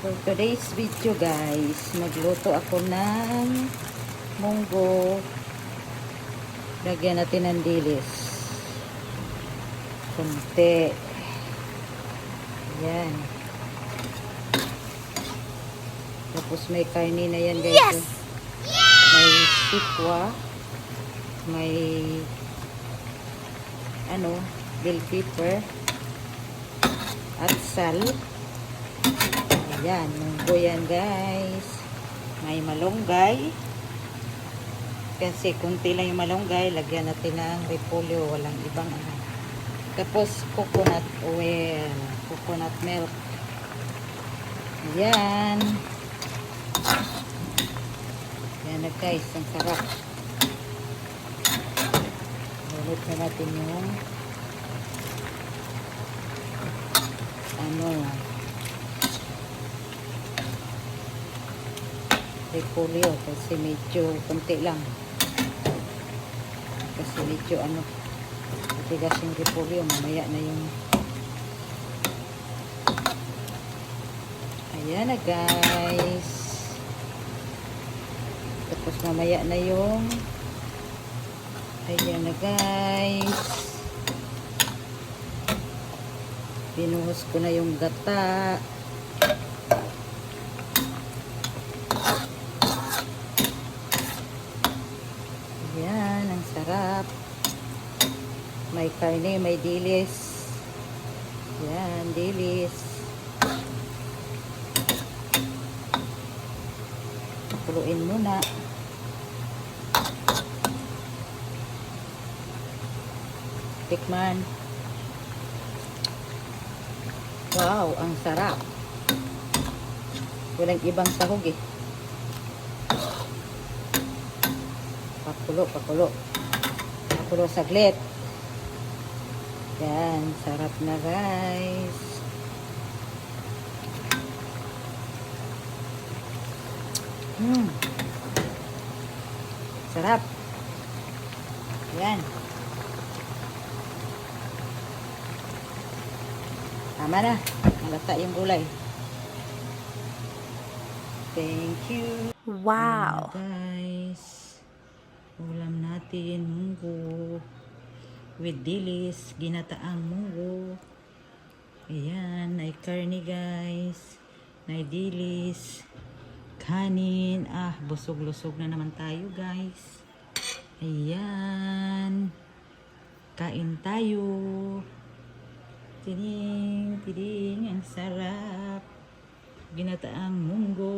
For today's video guys, magluto ako ng munggo. Lagyan natin ng dilis. Kunti. Yan. Tapos may karni na yan guys. Yes! May sikwa. May bell pepper. At sal. Ayan, munggo yan guys. May malunggay. Kasi kunti lang yung malunggay, lagyan natin ng repolyo, walang ibang ano. Tapos coconut oil, coconut milk. Ayan. Ayan na guys, ang sarap. Ulit na natin yung repolyo kasi medyo konti lang kasi medyo matigas yung repolyo, mamaya na yung ayan na guys, tapos mamaya na yung ayan na guys, binuhos ko na yung gata. Yan, ang sarap. May karne, may dilis. Yan, dilis. Pakuluin muna. Tikman. Wow, ang sarap. Walang ibang sahog eh. Pakulo saglit. Yan, sarap na guys. Sarap. Yan. Tama na. Malata yung gulay. Thank you. Wow. Guys. Ulam natin, munggo with dilis, ginataang munggo. Ayan, ay karni guys, ay dilis, kanin. Busog-lusog na naman tayo guys. Ayan, kain tayo. Tiding, tiding, ang sarap. Ginataang munggo.